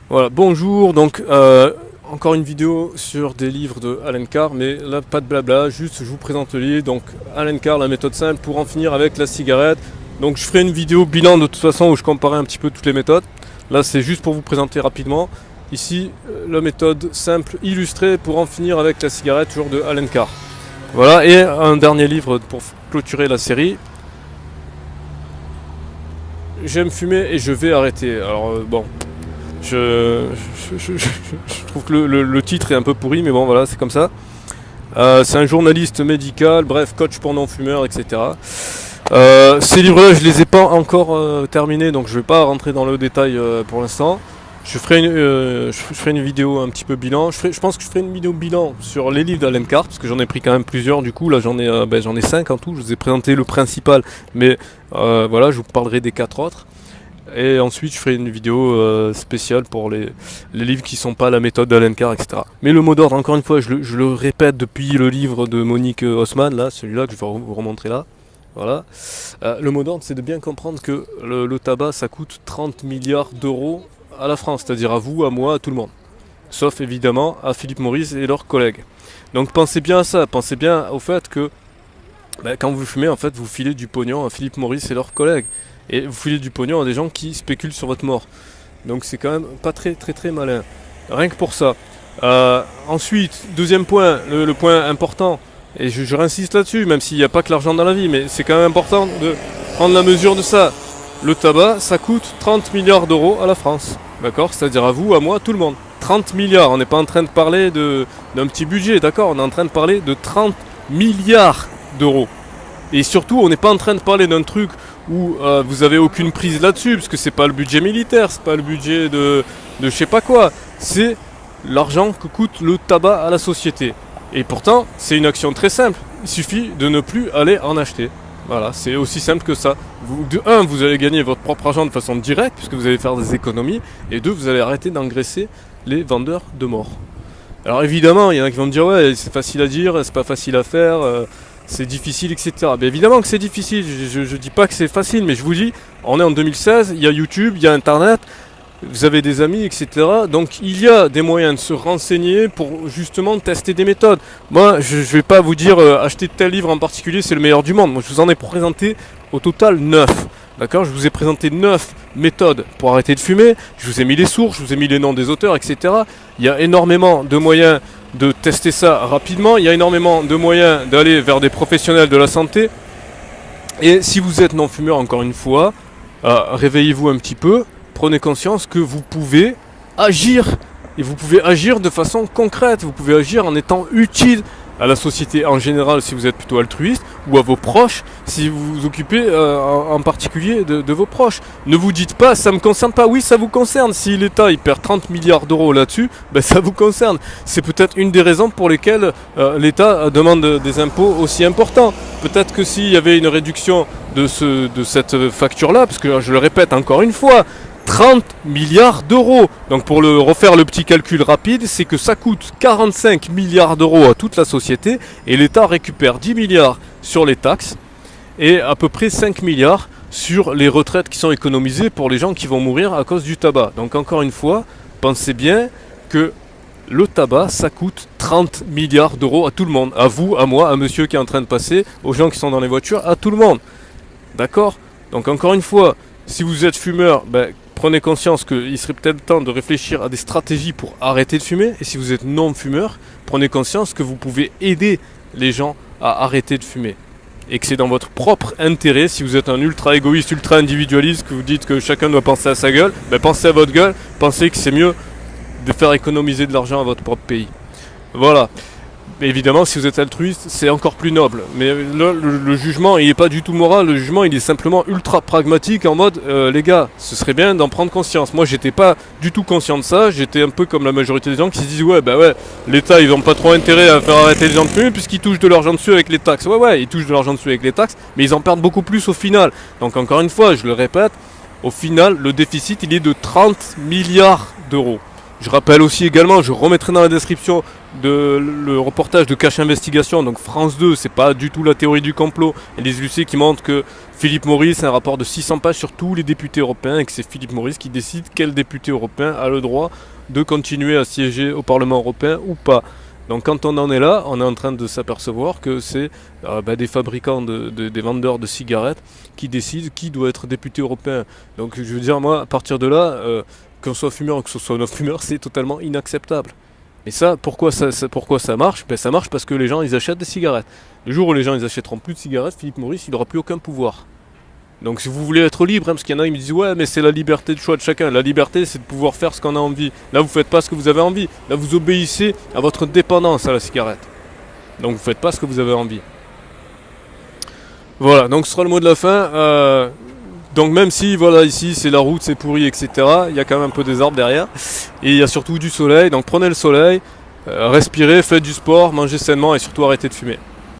Voilà, bonjour, donc encore une vidéo sur des livres de Allen Carr, mais là pas de blabla, juste je vous présente le livre, donc Allen Carr, la méthode simple pour en finir avec la cigarette. Donc je ferai une vidéo bilan de toute façon où je comparerai un petit peu toutes les méthodes. Là c'est juste pour vous présenter rapidement. Ici, la méthode simple illustrée pour en finir avec la cigarette, toujours de Allen Carr. Voilà, et un dernier livre pour clôturer la série. J'aime fumer et je vais arrêter. Alors bon, je trouve que le titre est un peu pourri, mais bon voilà, c'est comme ça. C'est un journaliste médical, bref, coach pour non-fumeurs, etc. Ces livres-là, je les ai pas encore terminés, donc je vais pas rentrer dans le détail pour l'instant. Je ferai une vidéo un petit peu bilan. Je pense que je ferai une vidéo bilan sur les livres d'Allen Carr, parce que j'en ai pris quand même plusieurs. Du coup, là, j'en ai 5 en tout. Je vous ai présenté le principal, mais voilà, je vous parlerai des 4 autres. Et ensuite, je ferai une vidéo spéciale pour les livres qui sont pas la méthode d'Allen Carr, etc. Mais le mot d'ordre, encore une fois, je le répète depuis le livre de Monique Haussmann, là, celui-là que je vais vous remontrer là. Voilà. Le mot d'ordre, c'est de bien comprendre que le tabac, ça coûte 30 milliards d'euros à la France, c'est-à-dire à vous, à moi, à tout le monde. Sauf évidemment à Philip Morris et leurs collègues. Donc pensez bien à ça, pensez bien au fait que quand vous fumez, en fait, vous filez du pognon à Philip Morris et leurs collègues. Et vous filez du pognon à des gens qui spéculent sur votre mort. Donc c'est quand même pas très malin. Rien que pour ça. Ensuite, deuxième point, le point important, et je réinsiste là-dessus, même s'il n'y a pas que l'argent dans la vie, mais c'est quand même important de prendre la mesure de ça. Le tabac, ça coûte 30 milliards d'euros à la France. D'accord? C'est-à-dire à vous, à moi, tout le monde. 30 milliards, on n'est pas en train de parler d'un petit budget, d'accord? On est en train de parler de 30 milliards d'euros. Et surtout, on n'est pas en train de parler d'un truc où vous avez aucune prise là-dessus, parce que c'est pas le budget militaire, c'est pas le budget de je sais pas quoi. C'est l'argent que coûte le tabac à la société. Et pourtant, c'est une action très simple. Il suffit de ne plus aller en acheter. Voilà, c'est aussi simple que ça. Vous allez gagner votre propre argent de façon directe, puisque vous allez faire des économies. Et deux, vous allez arrêter d'engraisser les vendeurs de mort. Alors évidemment, il y en a qui vont me dire, ouais, c'est facile à dire, c'est pas facile à faire, c'est difficile, etc. Bien évidemment que c'est difficile, je dis pas que c'est facile, mais je vous dis, on est en 2016, il y a YouTube, il y a Internet, vous avez des amis, etc. Donc il y a des moyens de se renseigner pour justement tester des méthodes. Moi, je vais pas vous dire acheter tel livre en particulier, c'est le meilleur du monde. Moi, je vous en ai présenté au total 9. D'accord? Je vous ai présenté 9 méthodes pour arrêter de fumer. Je vous ai mis les sources, je vous ai mis les noms des auteurs, etc. Il y a énormément de moyens de tester ça rapidement. Il y a énormément de moyens d'aller vers des professionnels de la santé. Et si vous êtes non-fumeur, encore une fois, réveillez-vous un petit peu. Prenez conscience que vous pouvez agir. Et vous pouvez agir de façon concrète. Vous pouvez agir en étant utile à la société en général si vous êtes plutôt altruiste, ou à vos proches si vous vous occupez en particulier de vos proches. Ne vous dites pas ça me concerne pas. Oui, ça vous concerne. Si l'État il perd 30 milliards d'euros là-dessus, ça vous concerne. C'est peut-être une des raisons pour lesquelles l'État demande des impôts aussi importants. Peut-être que s'il y avait une réduction de cette facture-là, parce que je le répète encore une fois, 30 milliards d'euros. Donc pour refaire le petit calcul rapide, c'est que ça coûte 45 milliards d'euros à toute la société et l'État récupère 10 milliards sur les taxes et à peu près 5 milliards sur les retraites qui sont économisées pour les gens qui vont mourir à cause du tabac. Donc encore une fois, pensez bien que le tabac, ça coûte 30 milliards d'euros à tout le monde. À vous, à moi, à monsieur qui est en train de passer, aux gens qui sont dans les voitures, à tout le monde. D'accord? Donc encore une fois, si vous êtes fumeur, prenez conscience qu'il serait peut-être temps de réfléchir à des stratégies pour arrêter de fumer. Et si vous êtes non-fumeur, prenez conscience que vous pouvez aider les gens à arrêter de fumer. Et que c'est dans votre propre intérêt, si vous êtes un ultra égoïste, ultra individualiste, que vous dites que chacun doit penser à sa gueule, pensez à votre gueule, pensez que c'est mieux de faire économiser de l'argent à votre propre pays. Voilà. Mais évidemment, si vous êtes altruiste, c'est encore plus noble. Mais là, le jugement, il n'est pas du tout moral. Le jugement, il est simplement ultra pragmatique en mode, les gars, ce serait bien d'en prendre conscience. Moi, j'étais pas du tout conscient de ça. J'étais un peu comme la majorité des gens qui se disent, ouais, l'État, ils n'ont pas trop intérêt à faire arrêter les gens de fumer puisqu'ils touchent de l'argent dessus avec les taxes. Ouais, ils touchent de l'argent dessus avec les taxes, mais ils en perdent beaucoup plus au final. Donc encore une fois, je le répète, au final, le déficit, il est de 30 milliards d'euros. Je rappelle aussi également, je remettrai dans la description le reportage de Cache Investigation, donc France 2, c'est pas du tout la théorie du complot, et les illustrés qui montrent que Philippe Maurice a un rapport de 600 pages sur tous les députés européens et que c'est Philippe Maurice qui décide quel député européen a le droit de continuer à siéger au Parlement européen ou pas. Donc quand on en est là, on est en train de s'apercevoir que c'est des fabricants, des vendeurs de cigarettes qui décident qui doit être député européen. Donc je veux dire, moi, à partir de là, qu'on soit fumeur ou que ce soit non-fumeur, c'est totalement inacceptable. Et ça, pourquoi ça marche? Ça marche parce que les gens, ils achètent des cigarettes. Le jour où les gens, ils achèteront plus de cigarettes, Philippe Maurice, il n'aura plus aucun pouvoir. Donc si vous voulez être libre, parce qu'il y en a qui me disent ouais mais c'est la liberté de choix de chacun. La liberté c'est de pouvoir faire ce qu'on a envie. Là vous faites pas ce que vous avez envie. Là vous obéissez à votre dépendance à la cigarette. Donc vous faites pas ce que vous avez envie. Voilà, donc ce sera le mot de la fin. Donc même si voilà ici c'est la route, c'est pourri, etc. Il y a quand même un peu des arbres derrière. Et il y a surtout du soleil. Donc prenez le soleil, respirez, faites du sport, mangez sainement et surtout arrêtez de fumer.